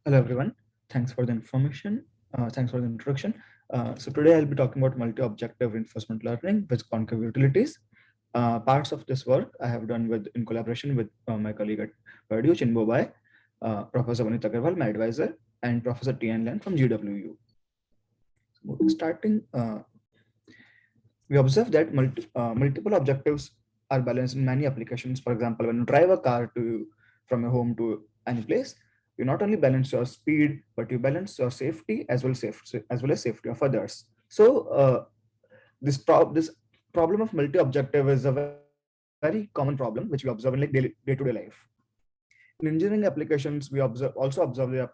Hello everyone. Thanks for the information. Thanks for the introduction. So today I'll be talking about multi-objective reinforcement learning with concave utilities. Parts of this work I have done with in collaboration with my colleague at Purdue, Chinbo Bai, Professor Vanit Agarwal, my advisor, and Professor T.N. Len from GWU. Starting, we observe that multiple objectives are balanced in many applications. For example, when you drive a car from your home to any place, you not only balance your speed, but you balance your safety as well as safety of others. So this problem of multi-objective is a very common problem which we observe in like day-to-day life. In engineering applications, we also observe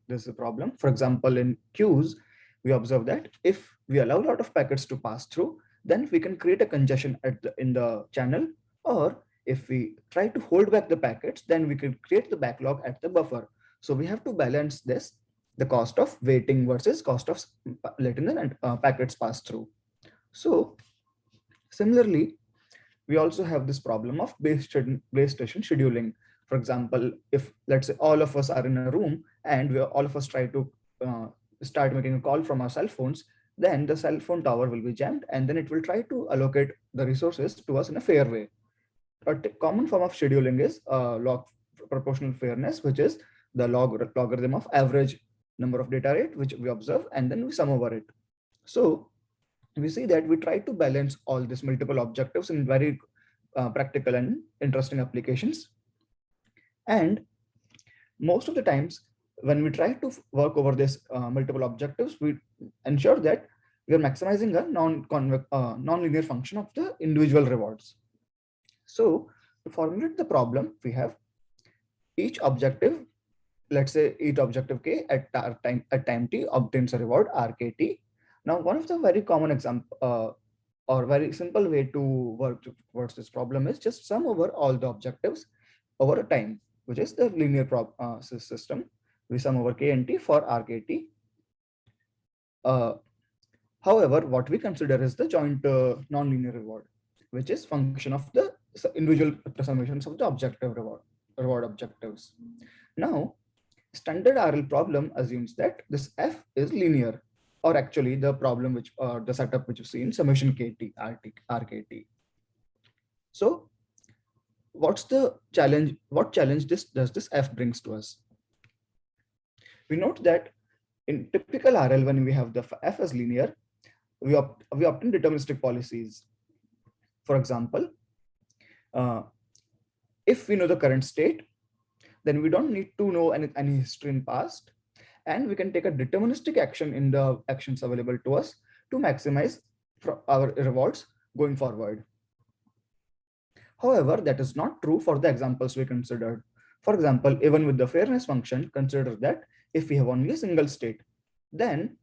this problem. For example, in queues, we observe that if we allow a lot of packets to pass through, then we can create a congestion in the channel, or if we try to hold back the packets, then we can create the backlog at the buffer. So we have to balance this, the cost of waiting versus cost of letting the packets pass through. So similarly, we also have this problem of base station scheduling. For example, if let's say all of us are in a room and all of us try to uh, start making a call from our cell phones, then the cell phone tower will be jammed and then it will try to allocate the resources to us in a fair way. A common form of scheduling is log proportional fairness, which is the logarithm of average number of data rate, which we observe, and then we sum over it. So we see that we try to balance all these multiple objectives in very practical and interesting applications. And most of the times, when we try to work over these multiple objectives, we ensure that we are maximizing a non-linear function of the individual rewards. So to formulate the problem, we have each objective, let's say each objective k at time t obtains a reward rkt. Now, one of the very common example or very simple way to work towards this problem is just sum over all the objectives over a time, which is the linear system. We sum over k and t for rkt. Uh, However, what we consider is the joint non-linear reward, which is function of the individual summations of the reward objectives. Now, standard RL problem assumes that this f is linear, or actually the problem which the setup which you see in summation kt rkt. So what's the challenge? What challenge does this f brings to us? We note that in typical RL, when we have the f as linear, we obtain deterministic policies. For example, uh, if we know the current state, then we don't need to know any history in past, and we can take a deterministic action in the actions available to us to maximize our rewards going forward. However, that is not true for the examples we considered. For example, even with the fairness function, consider that if we have only a single state, then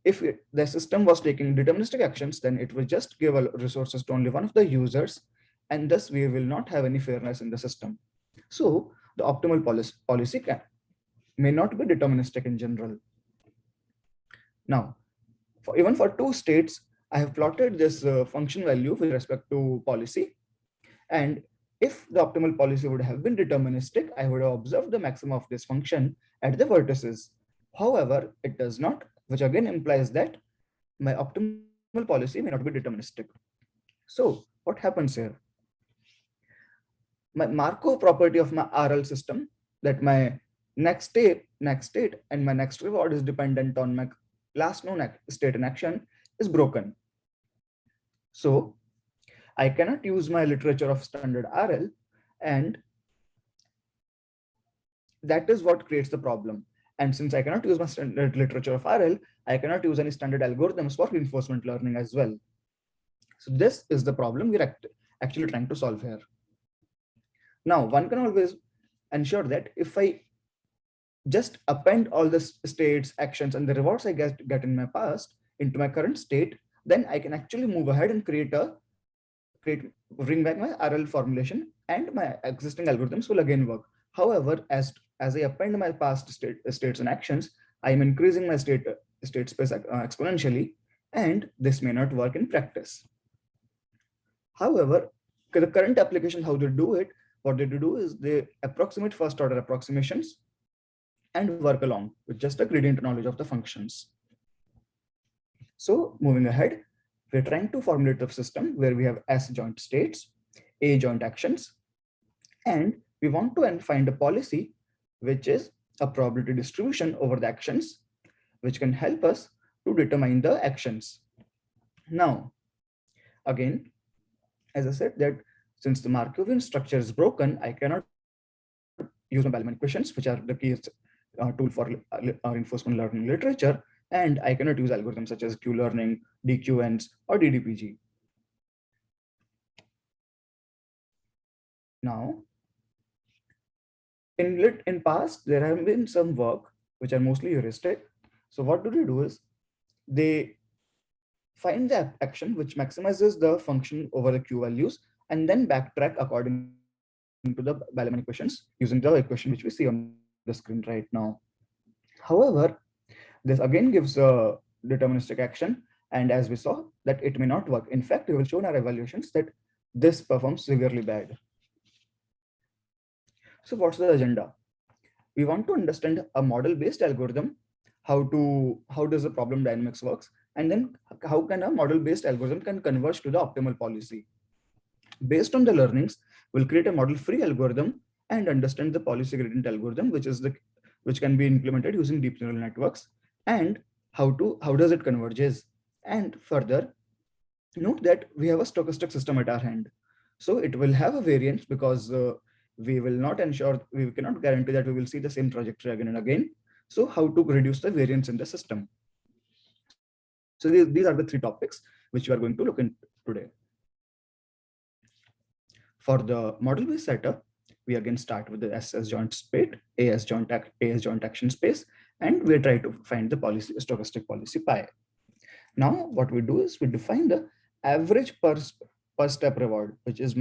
if the system was taking deterministic actions, then it will just give resources to only one of the users, and thus we will not have any fairness in the system. So the optimal policy may not be deterministic in general. Now, even for two states, I have plotted this function value with respect to policy. And if the optimal policy would have been deterministic, I would have observed the maximum of this function at the vertices. However, it does not, which again implies that my optimal policy may not be deterministic. So what happens here? My Markov property of my RL system, that my next state and my next reward is dependent on my last known state in action, is broken. So I cannot use my literature of standard RL, and that is what creates the problem. And since I cannot use my standard literature of RL, I cannot use any standard algorithms for reinforcement learning as well. So this is the problem we're actually trying to solve here. Now, one can always ensure that if I just append all the states, actions, and the rewards I get in my past into my current state, then I can actually move ahead and bring back my RL formulation, and my existing algorithms will again work. However, as I append my past states and actions, I am increasing my state space exponentially, and this may not work in practice. However, the current application, how they do it, what they do is they approximate first order approximations, and work along with just a gradient knowledge of the functions. So moving ahead, we're trying to formulate a system where we have S joint states, A joint actions, and we want to find a policy which is a probability distribution over the actions, which can help us to determine the actions. Now, again, as I said that since the Markovian structure is broken, I cannot use my Bellman equations, which are the key tool for reinforcement learning literature, and I cannot use algorithms such as Q-learning, DQNs, or DDPG. Now, in past, there have been some work which are mostly heuristic. So what do they do is they find the action which maximizes the function over the Q values and then backtrack according to the Bellman equations using the equation which we see on the screen right now. However, this again gives a deterministic action, and as we saw that it may not work. In fact, we will show in our evaluations that this performs severely bad. So what's the agenda? We want to understand a model-based algorithm, how does the problem dynamics works, and then how can a model-based algorithm can converge to the optimal policy. Based on the learnings, we'll create a model-free algorithm and understand the policy gradient algorithm, which can be implemented using deep neural networks, and how does it converges. And further, note that we have a stochastic system at our hand. So it will have a variance because we cannot guarantee that we will see the same trajectory again and again. So how to reduce the variance in the system. So these are the three topics which we are going to look into today. For the model-based setup, we again start with the SS joint state, AS joint action space, and we try to find the stochastic policy pi. Now, what we do is we define the average per step reward, which is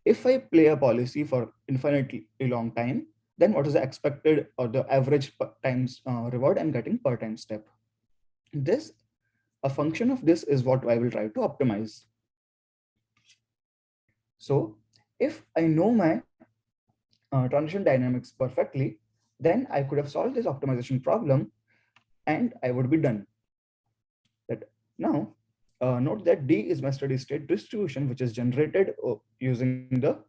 if I play a policy for infinitely long time, then what is the expected or the average times reward I'm getting per time step. A function of this is what I will try to optimize. So if I know my transition dynamics perfectly, then I could have solved this optimization problem and I would be done. Now, note that D is my steady state distribution, which is generated using the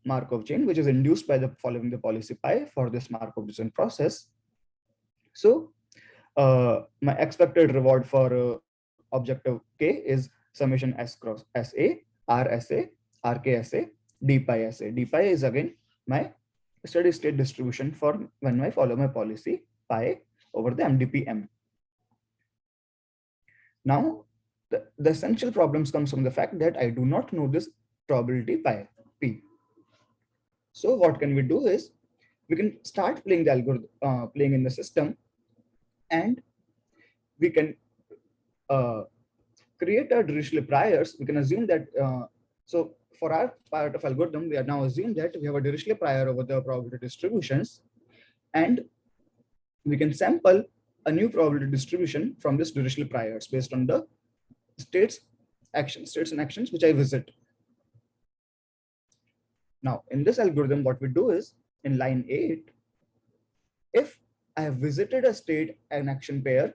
Markov chain, which is induced by following the policy pi for this Markov decision process. So my expected reward for objective K is summation S cross SA, RSA, RKSA, D pi SA. D pi is again my steady state distribution for when I follow my policy pi over the MDP M. Now, the essential problems comes from the fact that I do not know this probability pi P. So what can we do is we can start playing the algorithm, playing in the system, and we can create a Dirichlet priors. We can assume that, so for our part of algorithm, we are now assume that we have a Dirichlet prior over the probability distributions, and we can sample a new probability distribution from this Dirichlet priors based on the states and actions which I visit. Now, in this algorithm, what we do is in line 8, if I have visited a state and action pair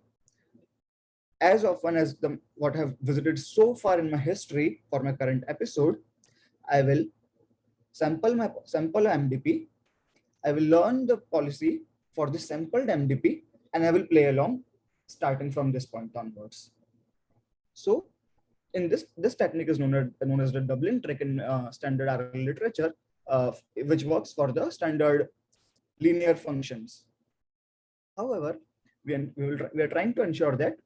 as often as what I have visited so far in my history for my current episode, I will sample MDP. I will learn the policy for the sampled MDP, and I will play along starting from this point onwards. So in this technique is known as the doubling trick in standard RL literature, which works for the standard linear functions. However, we are trying to ensure that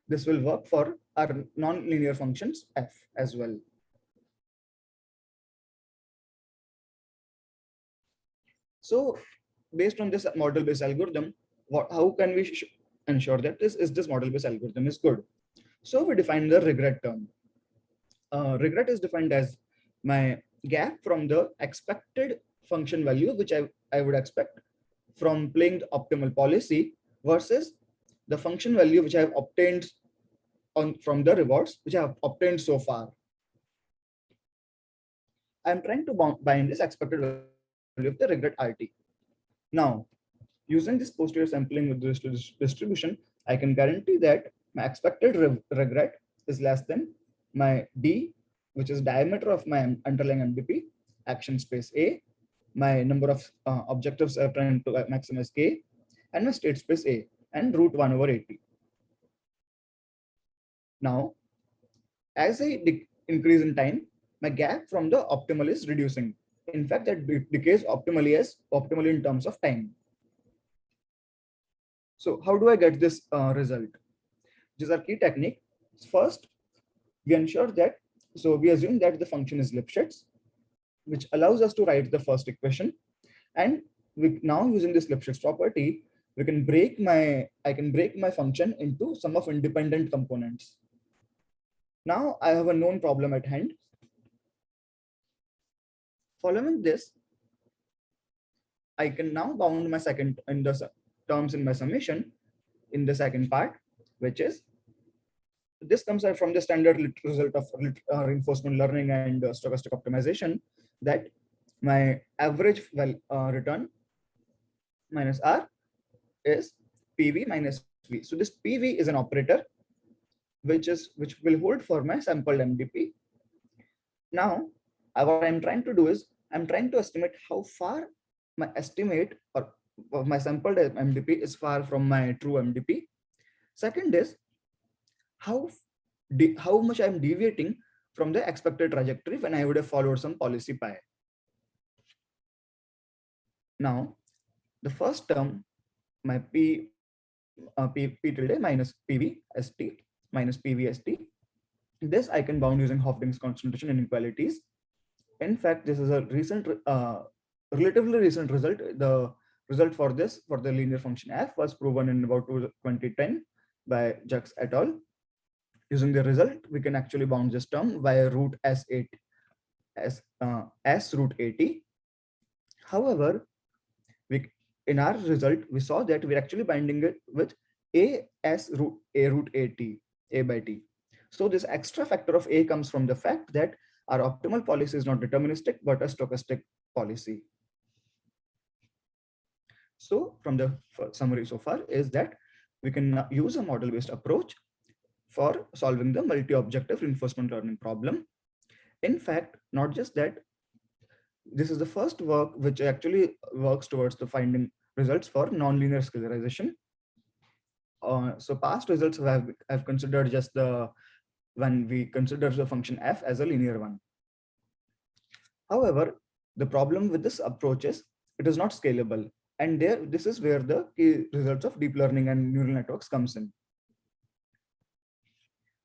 this will work for our non-linear functions f as well. So based on this model-based algorithm, how can we ensure that this model-based algorithm is good? So we define the regret term. Regret is defined as my gap from the expected function value, which I would expect from playing the optimal policy versus the function value which I have obtained from the rewards which I have obtained so far. I'm trying to bind this expected value of the regret RT. Now, Using this posterior sampling with this distribution, I can guarantee that my expected regret is less than my D, which is diameter of my underlying MDP, action space A, my number of objectives are trying to maximize K, and my state space A, and root 1 over 80. Now, as I increase in time, my gap from the optimal is reducing. In fact, that decays optimally in terms of time. So how do I get this result? These are key technique. First, we ensure that, so we assume that the function is Lipschitz, which allows us to write the first equation. And we now using this Lipschitz property, I can break my function into sum of independent components. Now I have a known problem at hand. Following this, I can now bound my second in the terms in my summation in the second part, which is this comes from the standard result of reinforcement learning and stochastic optimization, that my average return minus R is PV minus V. So this PV is an operator which will hold for my sampled MDP. Now, what I'm trying to do is I'm trying to estimate how far my estimate or my sampled MDP is far from my true MDP. Second is how much I'm deviating from the expected trajectory when I would have followed some policy pi. Now, the first term, my P tilde minus PV ST minus PV ST. This I can bound using Hofding's concentration inequalities. In fact, this is a recent, relatively recent result. The result for this, for the linear function f, was proven in about 2010 by Jux et al. Using the result, we can actually bound this term via root S8 S root 80. However, in our result, we saw that we're actually binding it with a root 80, a by t. So this extra factor of a comes from the fact that our optimal policy is not deterministic, but a stochastic policy. So from the summary so far is that we can use a model-based approach for solving the multi-objective reinforcement learning problem. In fact, not just that, this is the first work which actually works towards the finding results for nonlinear scalarization. So past results have considered just when we consider the function f as a linear one. However, the problem with this approach is it is not scalable. And this is where the key results of deep learning and neural networks comes in.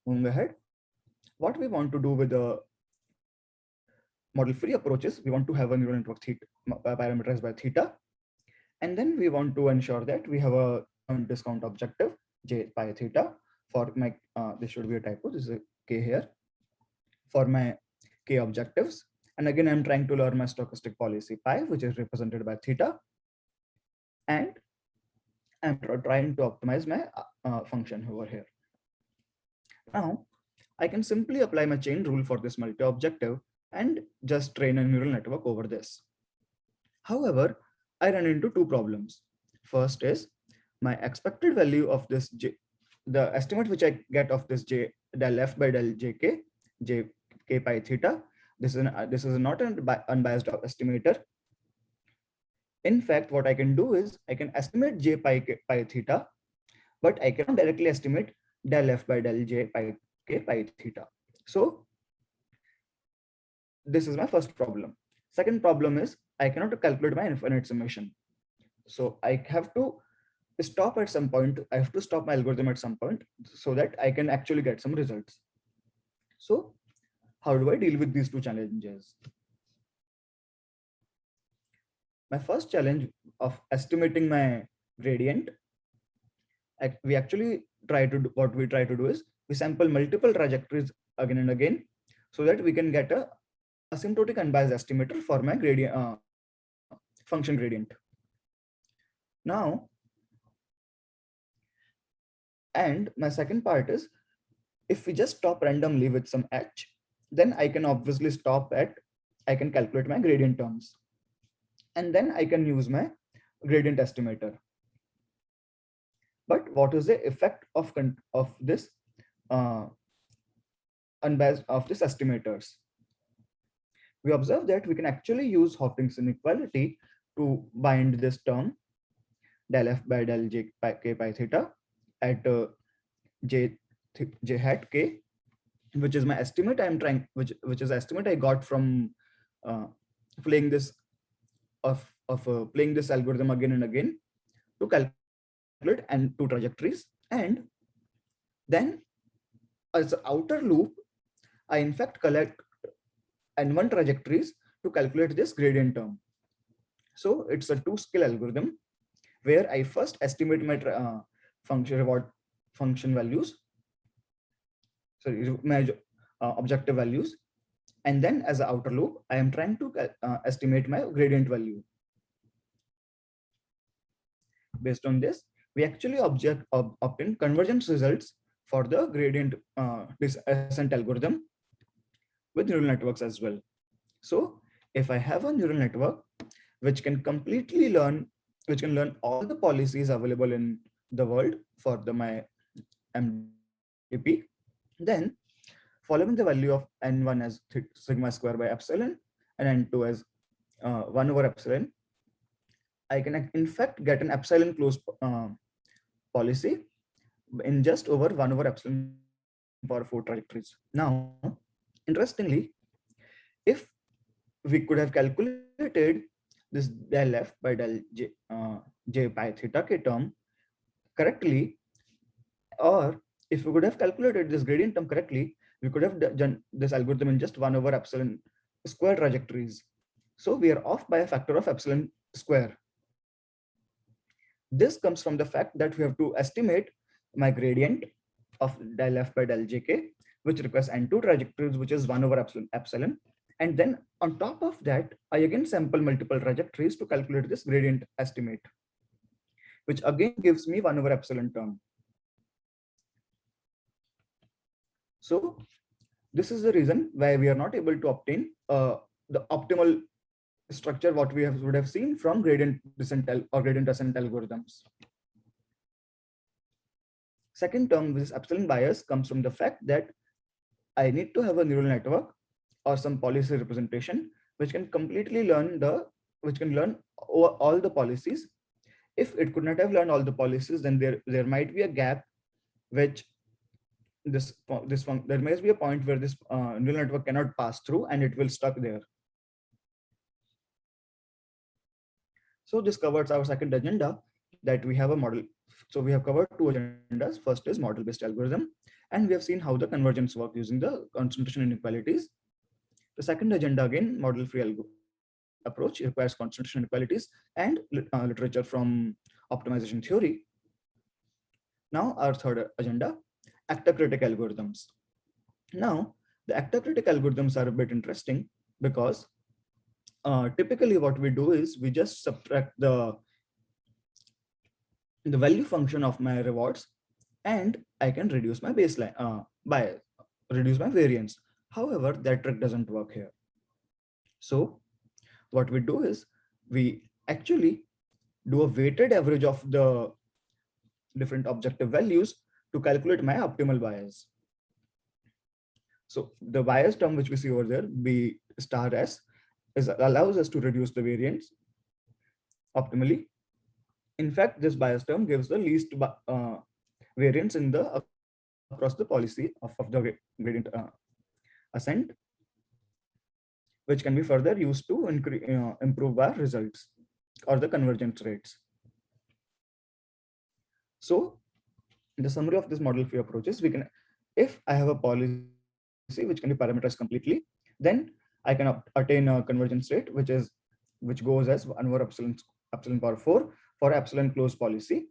Moving ahead, what we want to do with the model-free approaches, we want to have a neural network theta parameterized by theta. And then we want to ensure that we have a discount objective j pi theta for my, this should be a typo, this is a k here, for my k objectives. And again, I'm trying to learn my stochastic policy pi, which is represented by theta. And I'm trying to optimize my function over here. Now, I can simply apply my chain rule for this multi-objective and just train a neural network over this. However, I run into two problems. First is my expected value of this j, the estimate which I get of this j del f by del jk, j k pi theta. This is not an unbiased estimator. In fact, what I can do is I can estimate j pi theta, but I cannot directly estimate del f by del j pi k pi theta. So this is my first problem. Second problem is I cannot calculate my infinite summation. So I have to stop at some point. I have to stop my algorithm at some point so that I can actually get some results. So how do I deal with these two challenges? My first challenge of estimating my gradient, we actually try to do, what we try to do is we sample multiple trajectories again and again so that we can get a asymptotic unbiased estimator for my gradient, function gradient. Now, and my second part is if we just stop randomly with some h, then I can obviously I can calculate my gradient terms. And then I can use my gradient estimator. what is the effect of this unbiased of this estimators. We observe that we can actually use Hawking's inequality to bind this term del f by del j pi k pi theta at j hat k, which is my estimate I'm trying, which is estimate I got from playing this playing this algorithm again and again to calculate and two trajectories. And then as an outer loop, I in fact collect n1 trajectories to calculate this gradient term. So it's a two-scale algorithm where I first estimate my reward function values, sorry, my objective values, and then as an outer loop, I am trying to estimate my gradient value. Based on this, we actually obtain convergence results for the gradient descent algorithm with neural networks as well. So if I have a neural network which can completely learn, which can learn all the policies available in the world for my MDP, then following the value of n1 as sigma square by epsilon and n2 as 1 over epsilon, I can in fact get an epsilon closed policy in just over 1 over epsilon power 4 trajectories. Now, interestingly, if we could have calculated this del f by del j pi theta k term correctly, or if we could have calculated this gradient term correctly, we could have done this algorithm in just 1 over epsilon square trajectories. So we are off by a factor of epsilon square. This comes from the fact that we have to estimate my gradient of del f by del jk, which requires n2 trajectories, which is 1 over epsilon. And then on top of that, I again sample multiple trajectories to calculate this gradient estimate, which again gives me 1 over epsilon term. So this is the reason why we are not able to obtain the optimal structure what we would have seen from gradient descent or gradient ascent algorithms. Second term, this epsilon bias, comes from the fact that I need to have a neural network or some policy representation which can completely learn all the policies. If it could not have learned all the policies, then there might be a gap which there might be a point where this neural network cannot pass through and it will stuck there. So this covers our second agenda, that we have a model. So we have covered two agendas. First is model-based algorithm, and we have seen how the convergence work using the concentration inequalities. The second agenda, again, model-free approach, requires concentration inequalities and literature from optimization theory. Now our third agenda, actor-critic algorithms. Now the actor-critic algorithms are a bit interesting because typically what we do is we just subtract the value function of my rewards and I can reduce my baseline reduce my variance. However, that trick doesn't work here. So what we do is we actually do a weighted average of the different objective values to calculate my optimal bias. So the bias term which we see over there, B star S, allows us to reduce the variance optimally. In fact, this bias term gives the least variance in the across the policy of the gradient ascent, which can be further used to improve our results or the convergence rates. So in the summary of this model-free approaches, we can, if I have a policy which can be parameterized completely, then I can attain a convergence rate which goes as 1 over epsilon power 4 for epsilon closed policy.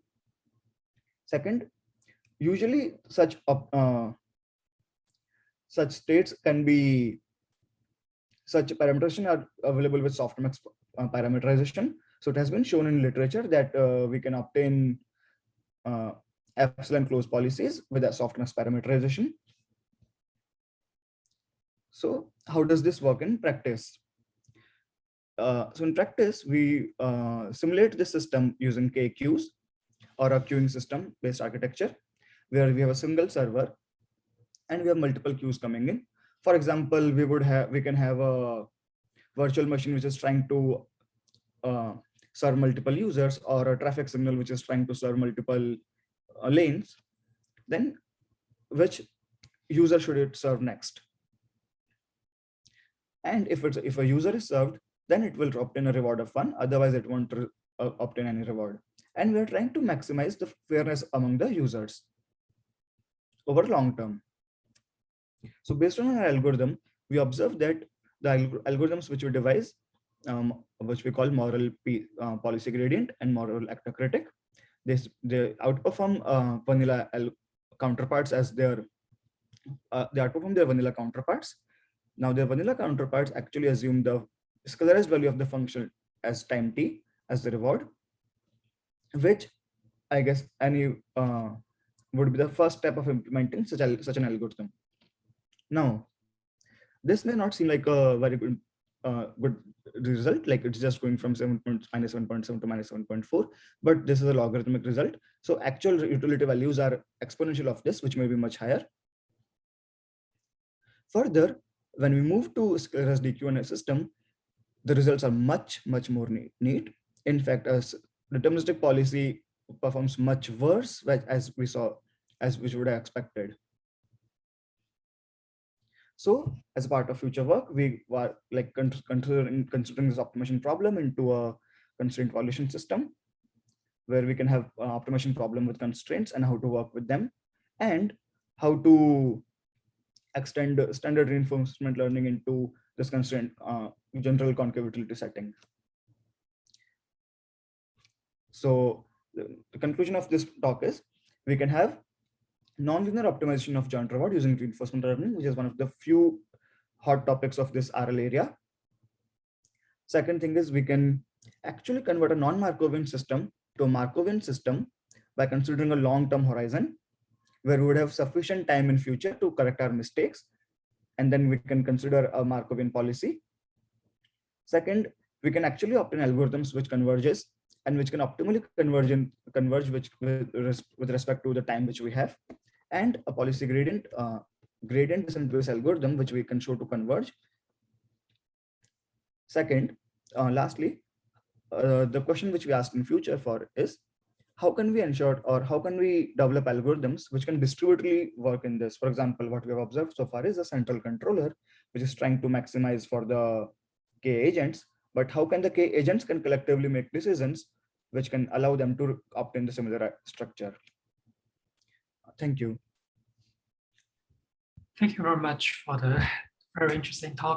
Second, usually such states can be, such parameterization are available with softmax parameterization. So it has been shown in literature that we can obtain epsilon closed policies with a softmax parameterization. So how does this work in practice? So in practice, we simulate the system using KQs or a queuing system based architecture, where we have a single server and we have multiple queues coming in. For example, we can have a virtual machine which is trying to serve multiple users, or a traffic signal which is trying to serve multiple lanes. Then which user should it serve next? And if a user is served, then it will obtain a reward of 1, otherwise it won't obtain any reward. And we are trying to maximize the fairness among the users over long term. So based on our algorithm, we observe that the algorithms which we devise, which we call moral policy gradient and moral actor critic, they outperform vanilla counterparts as they outperform their vanilla counterparts. Now their vanilla counterparts actually assume the scalarized value of the function as time t as the reward, which I guess any would be the first step of implementing such an algorithm. Now, this may not seem like a very good result, like it's just going from -7.7 to -7.4, but this is a logarithmic result. So actual utility values are exponential of this, which may be much higher. Further, when we move to scalarized DQ system, the results are much more neat. In fact, deterministic policy performs much worse, as we would have expected. So as part of future work, we were like considering this optimization problem into a constraint evaluation system, where we can have an optimization problem with constraints and how to work with them, and how to extend standard reinforcement learning into this constraint general concave utility setting. So the conclusion of this talk is we can have nonlinear optimization of joint reward using reinforcement learning, which is one of the few hot topics of this RL area. Second thing is we can actually convert a non-Markovian system to a Markovian system by considering a long-term horizon, where we would have sufficient time in future to correct our mistakes, and then we can consider a Markovian policy. Second, we can actually obtain algorithms which converges and which can optimally converge with respect to the time which we have, and a policy gradient descent-based algorithm which we can show to converge. Second, lastly, the question which we ask in future for is, how can we ensure, or how can we develop algorithms which can distributedly work in this? For example, what we have observed so far is a central controller which is trying to maximize for the K agents, but how can the K agents can collectively make decisions which can allow them to obtain the similar structure? Thank you. Thank you very much for the very interesting talk.